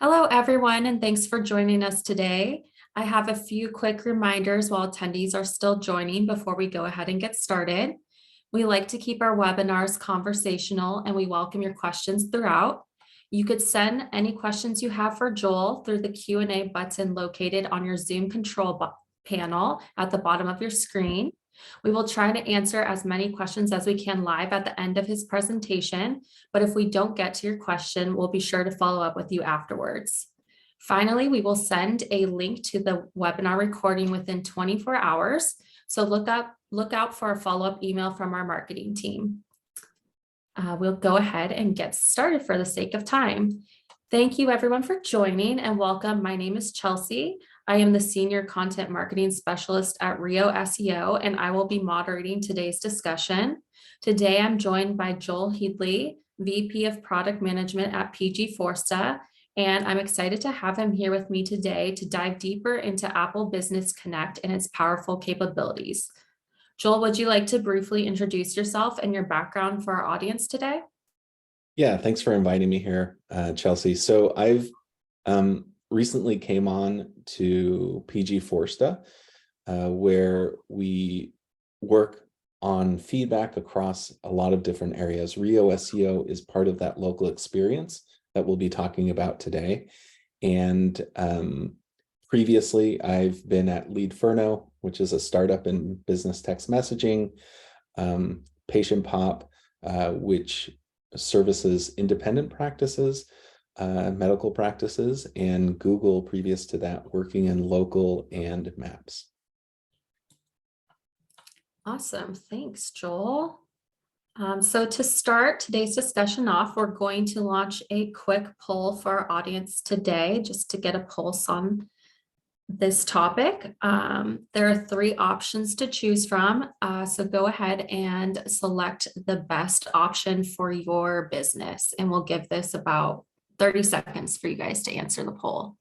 Hello, everyone, and thanks for joining us today. I have a few quick reminders while attendees are still joining before we go ahead and get started. We like to keep our webinars conversational and we welcome your questions throughout. You could send any questions you have for Joel through the Q&A button located on your Zoom control panel at the bottom of your screen. We will try to answer as many questions as we can live at the end of his presentation, but if we don't get to your question, we'll be sure to follow up with you afterwards. Finally, we will send a link to the webinar recording within 24 hours. So look out for a follow-up email from our marketing team. We'll go ahead and get started for the sake of time. Thank you everyone for joining and welcome. My name is Chelsea. I am the Senior Content Marketing Specialist at Rio SEO, and I will be moderating today's discussion. Today, I'm joined by Joel Headley, VP of Product Management at PG Forsta, and I'm excited to have him here with me today to dive deeper into Apple Business Connect and its powerful capabilities. Joel, would you like to briefly introduce yourself and your background for our audience today? Yeah, thanks for inviting me here, Chelsea. So I've recently came on to PG Forsta, where we work on feedback across a lot of different areas. Rio SEO is part of that local experience that we'll be talking about today. And previously, I've been at Leadferno, which is a startup in business text messaging, Patient Pop, which services independent practices, medical practices, and Google previous to that, working in local and maps. Awesome. Thanks, Joel. So to start today's discussion off, we're going to launch a quick poll for our audience today, just to get a pulse on this topic. There are three options to choose from. So go ahead and select the best option for your business. And we'll give this about 30 seconds for you guys to answer the poll.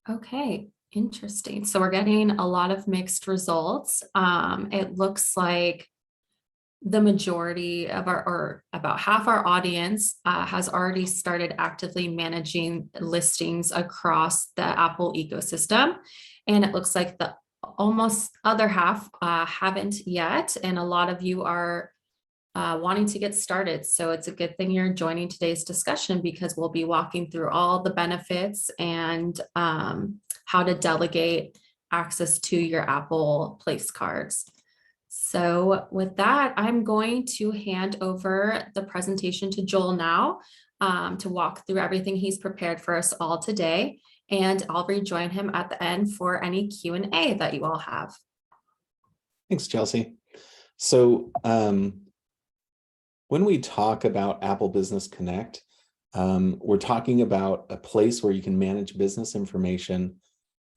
Okay, interesting. So we're getting a lot of mixed results. It looks like the majority of or about half our audience has already started actively managing listings across the Apple ecosystem. And it looks like the almost other half haven't yet. And a lot of you are wanting to get started. So it's a good thing you're joining today's discussion, because we'll be walking through all the benefits and how to delegate access to your Apple Place cards. So with that, I'm going to hand over the presentation to Joel now to walk through everything he's prepared for us all today. And I'll rejoin him at the end for any Q&A that you all have. Thanks, Chelsea. So when we talk about Apple Business Connect, we're talking about a place where you can manage business information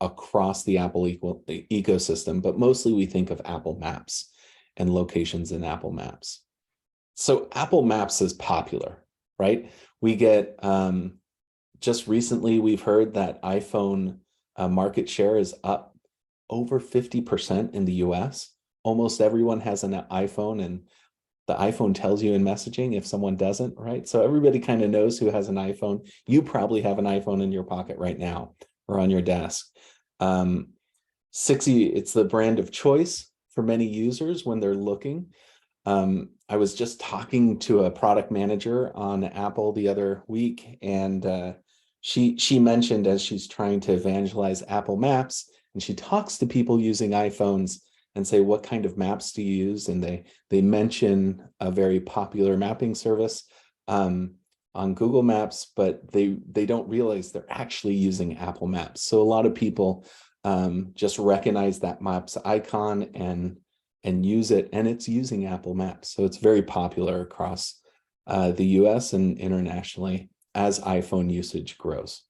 across the Apple ecosystem, but mostly we think of Apple Maps and locations in Apple Maps. So Apple Maps is popular, right? We get, just recently we've heard that iPhone market share is up over 50% in the US. Almost everyone has an iPhone, and the iPhone tells you in messaging if someone doesn't, right? So everybody kind of knows who has an iPhone. You probably have an iPhone in your pocket right now or on your desk. 60, it's the brand of choice for many users when they're looking. I was just talking to a product manager on Apple the other week, and she mentioned, as she's trying to evangelize Apple Maps, and she talks to people using iPhones and say, what kind of maps do you use? And they mention a very popular mapping service on Google Maps, but they don't realize they're actually using Apple Maps. So a lot of people just recognize that Maps icon and use it, and it's using Apple Maps. So it's very popular across the US and internationally as iPhone usage grows.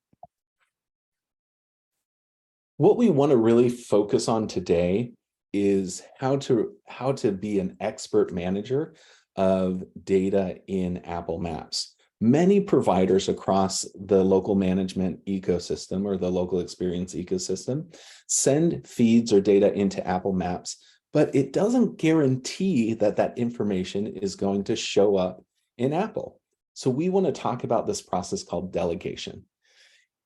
What we want to really focus on today is how to be an expert manager of data in Apple Maps. Many providers across the local management ecosystem or the local experience ecosystem send feeds or data into Apple Maps, but it doesn't guarantee that that information is going to show up in Apple. So we want to talk about this process called delegation.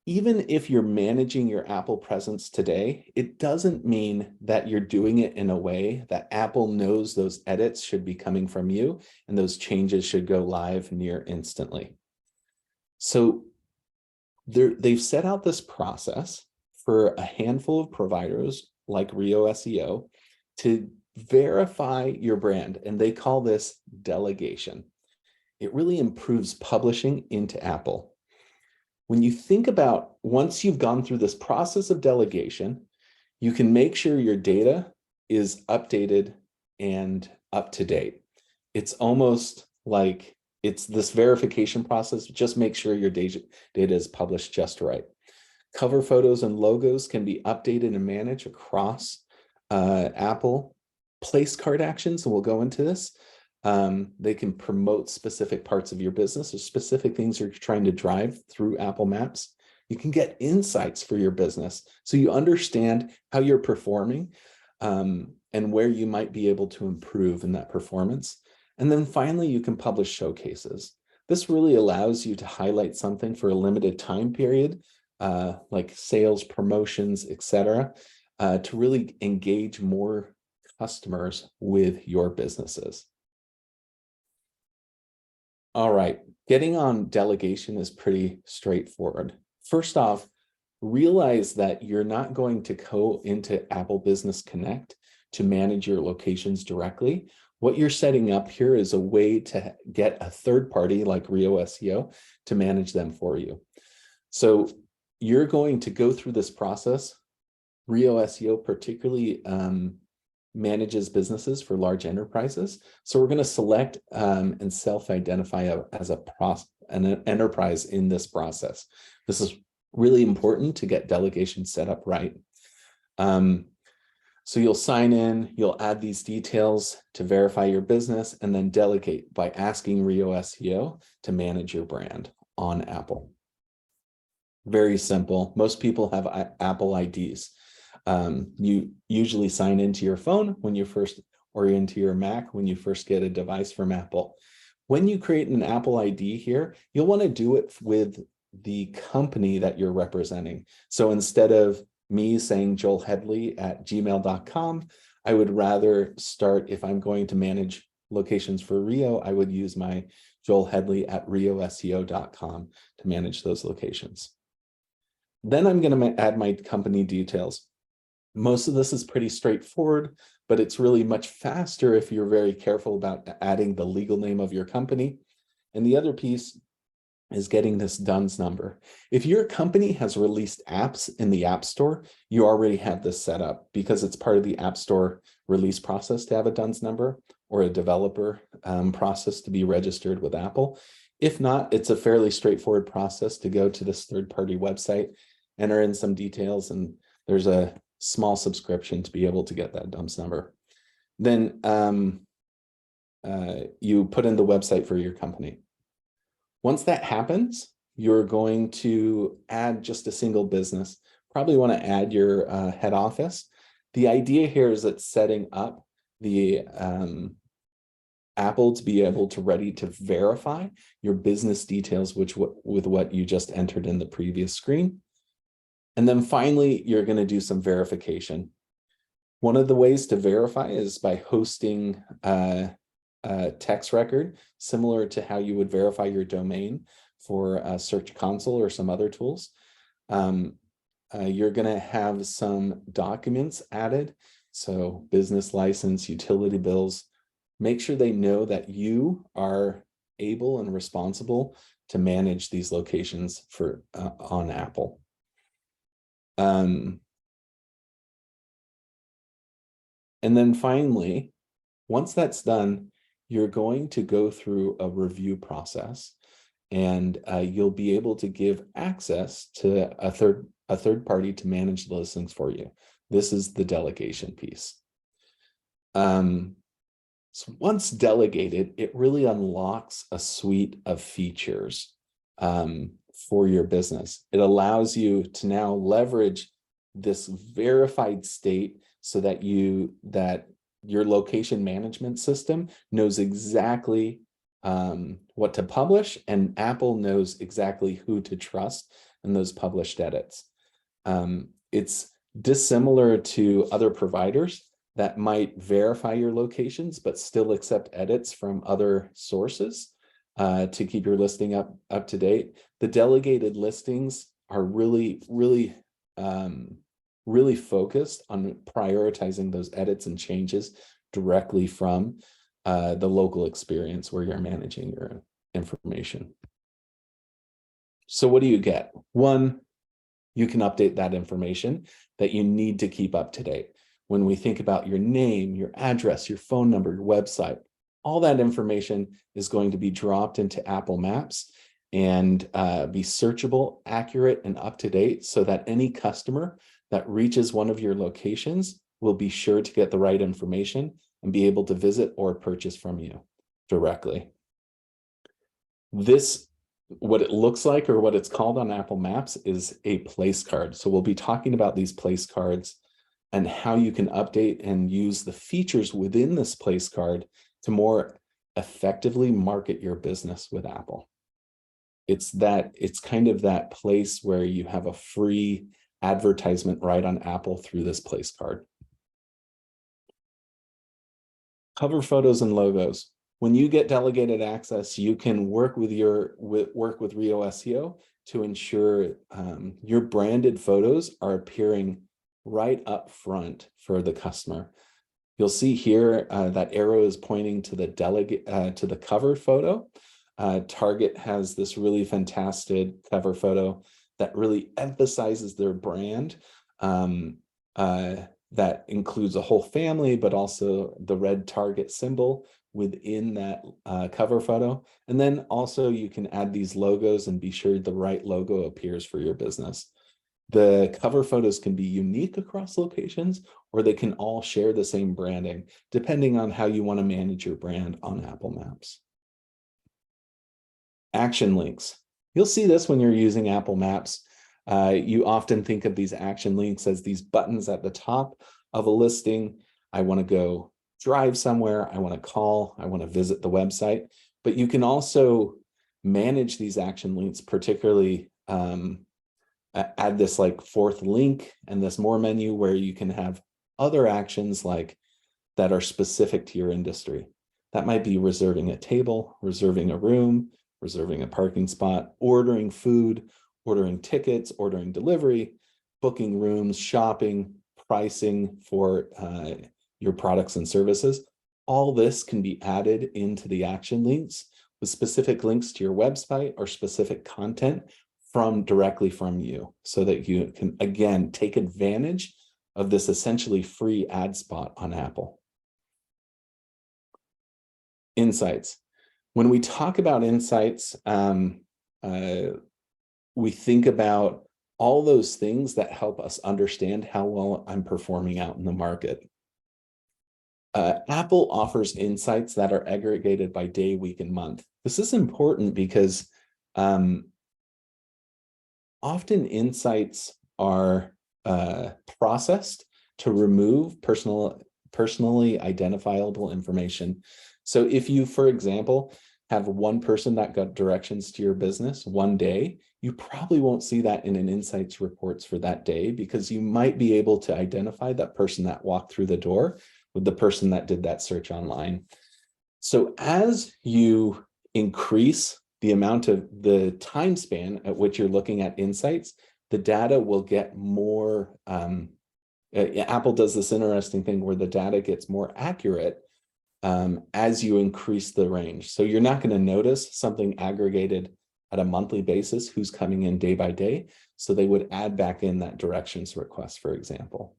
Even if you're managing your Apple presence today, it doesn't mean that you're doing it in a way that Apple knows those edits should be coming from you and those changes should go live near instantly. So they've set out this process for a handful of providers like Rio SEO to verify your brand, and they call this delegation. It really improves publishing into Apple. When you think about once you've gone through this process of delegation, you can make sure your data is updated and up to date. It's almost like it's this verification process. Just make sure your data is published just right. Cover photos and logos can be updated and managed across Apple. Place card actions, and we'll go into this. They can promote specific parts of your business or specific things you're trying to drive through Apple Maps. You can get insights for your business so you understand how you're performing and where you might be able to improve in that performance. And then finally, you can publish showcases. This really allows you to highlight something for a limited time period, like sales, promotions, etc., to really engage more customers with your businesses. All right, getting on delegation is pretty straightforward. First off, realize that you're not going to go into Apple Business Connect to manage your locations directly. What you're setting up here is a way to get a third party like Rio SEO to manage them for you. So you're going to go through this process. Rio SEO particularly manages businesses for large enterprises. So we're going to select and self-identify as an enterprise in this process. This is really important to get delegation set up right. So you'll sign in, you'll add these details to verify your business, and then delegate by asking Rio SEO to manage your brand on Apple. Very simple. Most people have Apple IDs. You usually sign into your phone when you first, or into your Mac when you first get a device from Apple. When you create an Apple ID here, you'll want to do it with the company that you're representing. So instead of me saying joelheadley@gmail.com, I would rather start, if I'm going to manage locations for Rio, I would use my joelheadley@rioseo.com to manage those locations. Then I'm going to add my company details. Most of this is pretty straightforward, but it's really much faster if you're very careful about adding the legal name of your company. And the other piece is getting this DUNS number. If your company has released apps in the App Store, you already have this set up because it's part of the App Store release process to have a DUNS number, or a developer process to be registered with Apple. If not, it's a fairly straightforward process to go to this third-party website, enter in some details, and there's a small subscription to be able to get that DUNS number. Then you put in the website for your company. Once that happens, you're going to add just a single business. Probably want to add your head office. The idea here is that setting up the Apple to be able to ready to verify your business details, with what you just entered in the previous screen. And then finally, you're going to do some verification. One of the ways to verify is by hosting a text record, similar to how you would verify your domain for Search Console or some other tools. You're going to have some documents added. So business license, utility bills. Make sure they know that you are able and responsible to manage these locations for on Apple. And then finally, once that's done, you're going to go through a review process, and you'll be able to give access to a third party to manage the listings for you. This is the delegation piece. So once delegated, it really unlocks a suite of features for your business. It allows you to now leverage this verified state so that your location management system knows exactly what to publish, and Apple knows exactly who to trust in those published edits. It's dissimilar to other providers that might verify your locations, but still accept edits from other sources to keep your listing up to date. The delegated listings are really focused on prioritizing those edits and changes directly from the local experience where you're managing your information. So what do you get? One, you can update that information that you need to keep up to date. When we think about your name, your address, your phone number, your website, all that information is going to be dropped into Apple Maps and be searchable, accurate, and up to date so that any customer that reaches one of your locations will be sure to get the right information and be able to visit or purchase from you directly. What it looks like, or what it's called on Apple Maps, is a place card. So we'll be talking about these place cards and how you can update and use the features within this place card to more effectively market your business with Apple. It's kind of that place where you have a free advertisement right on Apple through this place card. Cover photos and logos. When you get delegated access, you can work with Rio SEO to ensure your branded photos are appearing right up front for the customer. You'll see here that arrow is pointing to the cover photo. Target has this really fantastic cover photo that really emphasizes their brand. That includes a whole family, but also the red Target symbol within that cover photo. And then also you can add these logos and be sure the right logo appears for your business. The cover photos can be unique across locations, or they can all share the same branding, depending on how you want to manage your brand on Apple Maps. Action links. You'll see this when you're using Apple Maps. You often think of these action links as these buttons at the top of a listing. I want to go drive somewhere, I want to call, I want to visit the website, but you can also manage these action links, particularly add this like fourth link and this more menu where you can have other actions like that are specific to your industry. That might be reserving a table, reserving a room, reserving a parking spot, ordering food, ordering tickets, ordering delivery, booking rooms, shopping, pricing for your products and services. All this can be added into the action links with specific links to your website or specific content directly from you, so that you can, again, take advantage of this essentially free ad spot on Apple. Insights. When we talk about insights, we think about all those things that help us understand how well I'm performing out in the market. Apple offers insights that are aggregated by day, week, and month. This is important because often insights are processed to remove personally identifiable information. So if you, for example, have one person that got directions to your business one day, you probably won't see that in an insights reports for that day, because you might be able to identify that person that walked through the door with the person that did that search online. So as you increase the amount of the time span at which you're looking at insights, the data will get more, Apple does this interesting thing where the data gets more accurate as you increase the range. So you're not going to notice something aggregated at a monthly basis who's coming in day by day. So they would add back in that directions request, for example.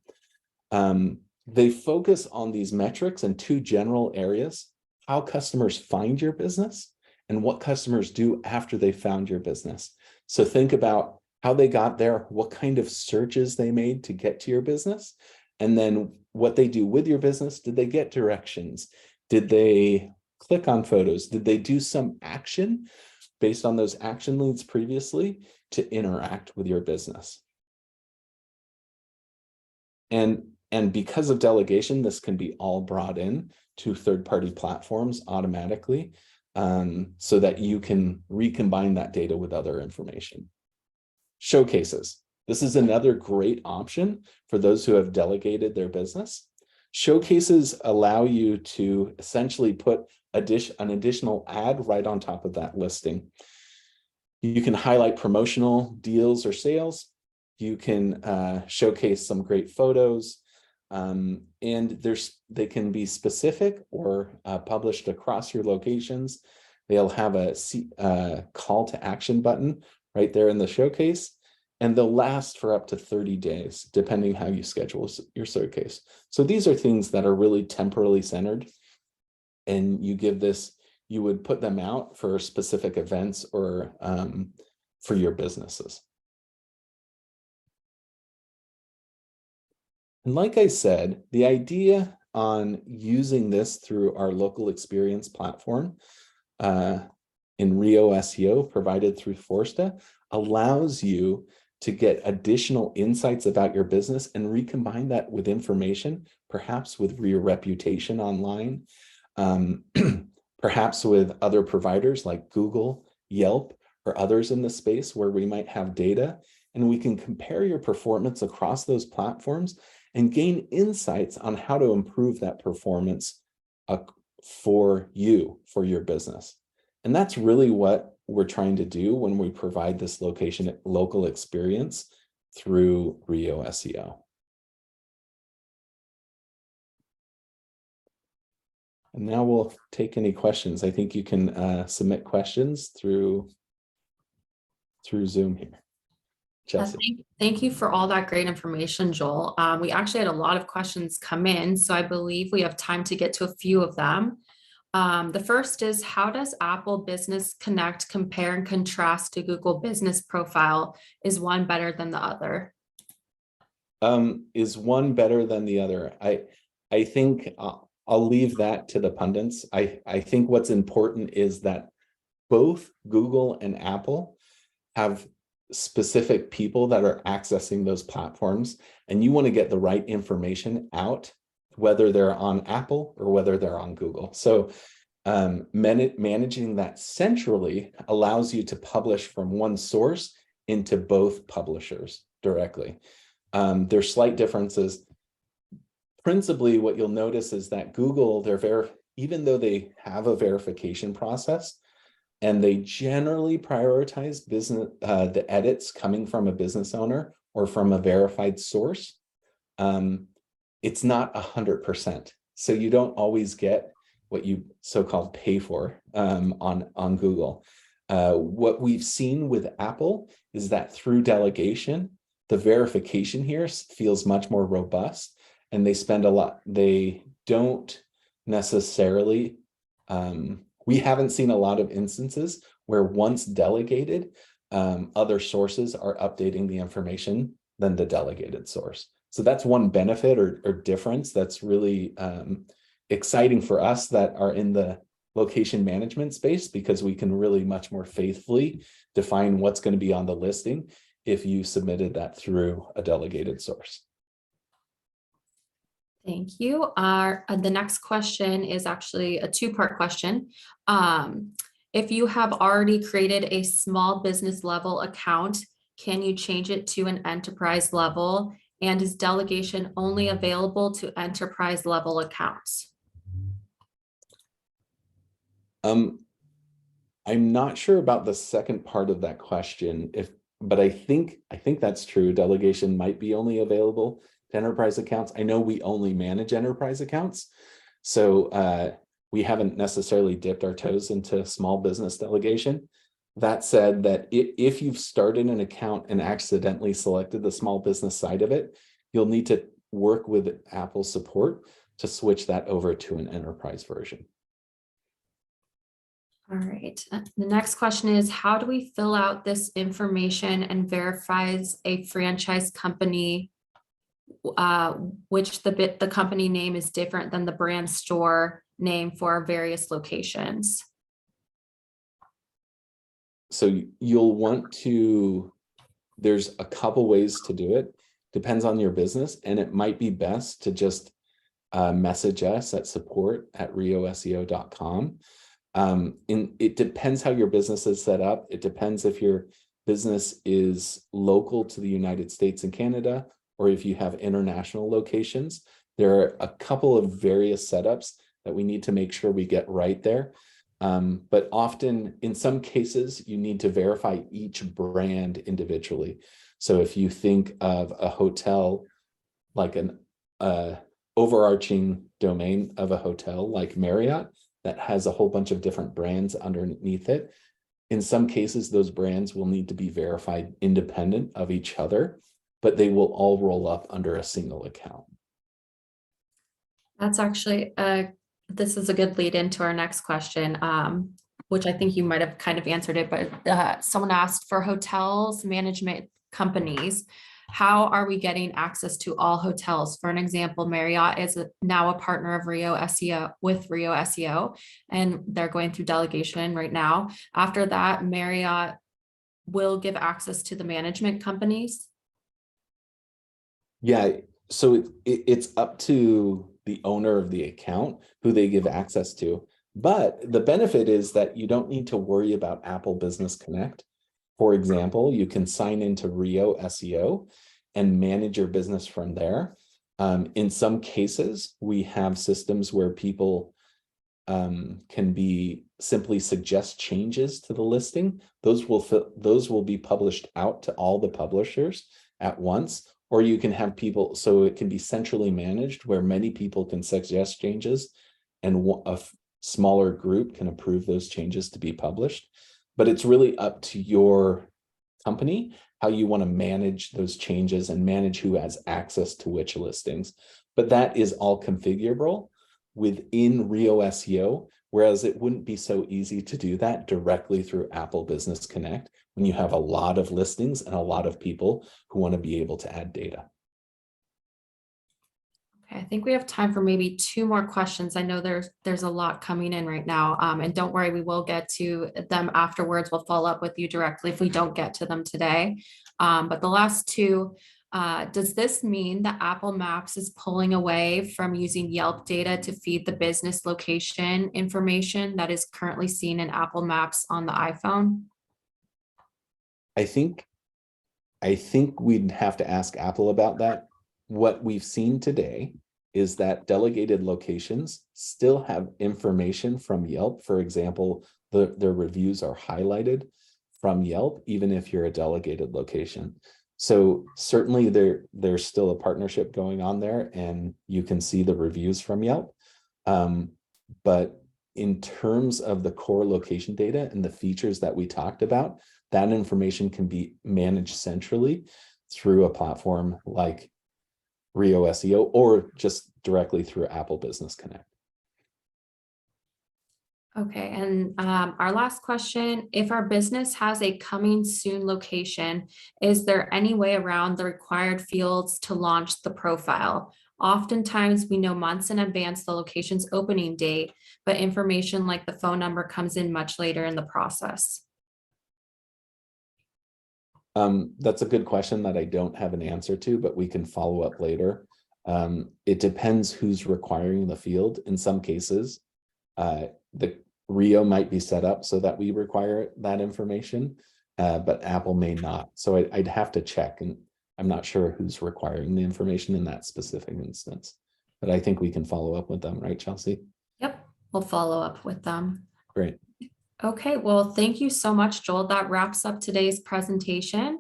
They focus on these metrics in two general areas: how customers find your business and what customers do after they found your business. So think about how they got there, what kind of searches they made to get to your business, and then what they do with your business. Did they get directions? Did they click on photos? Did they do some action based on those action leads previously to interact with your business? And because of delegation, this can be all brought in to third-party platforms automatically, so that you can recombine that data with other information. Showcases. This is another great option for those who have delegated their business. Showcases allow you to essentially put an additional ad right on top of that listing. You can highlight promotional deals or sales. You can showcase some great photos, and they can be specific or published across your locations. They'll have a call to action button right there in the showcase, and they'll last for up to 30 days, depending how you schedule your showcase. So these are things that are really temporally centered, and you would put them out for specific events or for your businesses. And like I said, the idea on using this through our local experience platform in Rio SEO provided through Forsta allows you to get additional insights about your business and recombine that with information, perhaps with your reputation online, perhaps with other providers like Google, Yelp, or others in the space where we might have data, and we can compare your performance across those platforms and gain insights on how to improve that performance for you, for your business. And that's really what we're trying to do when we provide this local experience through Rio SEO. And now we'll take any questions. I think you can submit questions through Zoom here. Thank you for all that great information, Joel. We actually had a lot of questions come in, so I believe we have time to get to a few of them. The first is, how does Apple Business Connect compare and contrast to Google Business Profile? Is one better than the other? Is one better than the other? I think I'll leave that to the pundits. I think what's important is that both Google and Apple have specific people that are accessing those platforms, and you want to get the right information out, whether they're on Apple or whether they're on Google. So managing that centrally allows you to publish from one source into both publishers directly. There's slight differences. Principally, what you'll notice is that Google, even though they have a verification process, and they generally prioritize the edits coming from a business owner or from a verified source, it's not 100%. So you don't always get what you so-called pay for on Google. What we've seen with Apple is that through delegation, the verification here feels much more robust, and they spend a lot. They don't necessarily, we haven't seen a lot of instances where once delegated, other sources are updating the information than the delegated source. So that's one benefit or difference that's really exciting for us that are in the location management space, because we can really much more faithfully define what's going to be on the listing if you submitted that through a delegated source. Thank you. The next question is actually a two-part question. If you have already created a small business level account, can you change it to an enterprise level? And is delegation only available to enterprise level accounts? I'm not sure about the second part of that question, but I think that's true. Delegation might be only available to enterprise accounts. I know we only manage enterprise accounts, so we haven't necessarily dipped our toes into small business delegation. That said, that if you've started an account and accidentally selected the small business side of it, you'll need to work with Apple support to switch that over to an enterprise version. All right. The next question is, how do we fill out this information and verifies a franchise company, which the company name is different than the brand store name for various locations? So you'll want to, there's a couple ways to do it. Depends on your business, and it might be best to just message us at support@rioseo.com. It depends how your business is set up. It depends if your business is local to the United States and Canada, or if you have international locations. There are a couple of various setups that we need to make sure we get right there. But often, in some cases, you need to verify each brand individually. So if you think of a hotel, like an overarching domain of a hotel like Marriott that has a whole bunch of different brands underneath it, in some cases, those brands will need to be verified independent of each other, but they will all roll up under a single account. That's actually this is a good lead into our next question, which I think you might have kind of answered it, but someone asked, for hotels management companies, how are we getting access to all hotels? For an example, Marriott is now a partner of Rio SEO with Rio SEO, and they're going through delegation right now. After that, Marriott will give access to the management companies. Yeah, so it's up to the owner of the account who they give access to. But the benefit is that you don't need to worry about Apple Business Connect. For example, you can sign into Rio SEO and manage your business from there. In some cases, we have systems where people can be simply suggest changes to the listing. Those will be published out to all the publishers at once, or you can have people, so it can be centrally managed where many people can suggest changes and a smaller group can approve those changes to be published. But it's really up to your company how you want to manage those changes and manage who has access to which listings. But that is all configurable within Rio SEO, whereas it wouldn't be so easy to do that directly through Apple Business Connect when you have a lot of listings and a lot of people who want to be able to add data. Okay, I think we have time for maybe 2 more questions. I know there's a lot coming in right now, and don't worry, we will get to them afterwards. We'll follow up with you directly if we don't get to them today. But the last 2, does this mean that Apple Maps is pulling away from using Yelp data to feed the business location information that is currently seen in Apple Maps on the iPhone? I think we'd have to ask Apple about that. What we've seen today is that delegated locations still have information from Yelp. For example, their reviews are highlighted from Yelp, even if you're a delegated location. So certainly there's still a partnership going on there, and you can see the reviews from Yelp. But in terms of the core location data and the features that we talked about, that information can be managed centrally through a platform like Rio SEO or just directly through Apple Business Connect. Okay, and our last question, if our business has a coming soon location, is there any way around the required fields to launch the profile? Oftentimes, we know months in advance the location's opening date, but information like the phone number comes in much later in the process. That's a good question that I don't have an answer to, but we can follow up later. It depends who's requiring the field. In some cases, the Rio might be set up so that we require that information, but Apple may not. So I'd have to check, and I'm not sure who's requiring the information in that specific instance, but I think we can follow up with them, right, Chelsea? Yep, we'll follow up with them. Great. Okay, well, thank you so much, Joel. That wraps up today's presentation.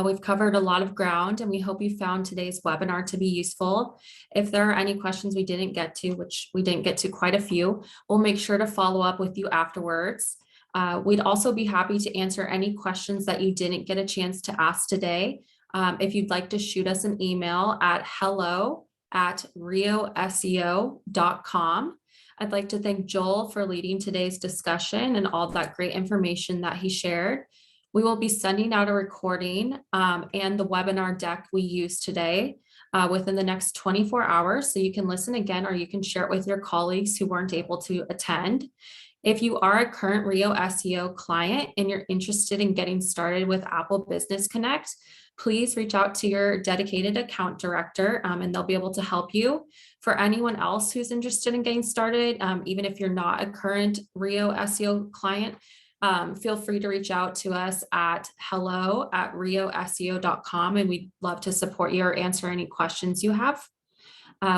We've covered a lot of ground, and we hope you found today's webinar to be useful. If there are any questions we didn't get to, which we didn't get to quite a few, we'll make sure to follow up with you afterwards. We'd also be happy to answer any questions that you didn't get a chance to ask today. If you'd like to shoot us an email at hello@rioseo.com. I'd like to thank Joel for leading today's discussion and all that great information that he shared. We will be sending out a recording and the webinar deck we used today within the next 24 hours. So you can listen again, or you can share it with your colleagues who weren't able to attend. If you are a current Rio SEO client and you're interested in getting started with Apple Business Connect, please reach out to your dedicated account director and they'll be able to help you. For anyone else who's interested in getting started, even if you're not a current Rio SEO client, feel free to reach out to us at hello@rioseo.com, and we'd love to support you or answer any questions you have.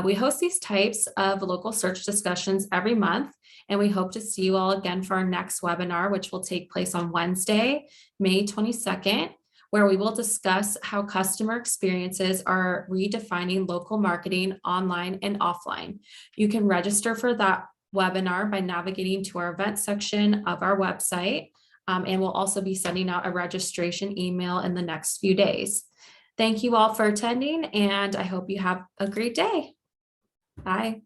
We host these types of local search discussions every month, and we hope to see you all again for our next webinar, which will take place on Wednesday, May 22nd, where we will discuss how customer experiences are redefining local marketing online and offline. You can register for that webinar by navigating to our event section of our website, and we'll also be sending out a registration email in the next few days. Thank you all for attending, and I hope you have a great day. Bye.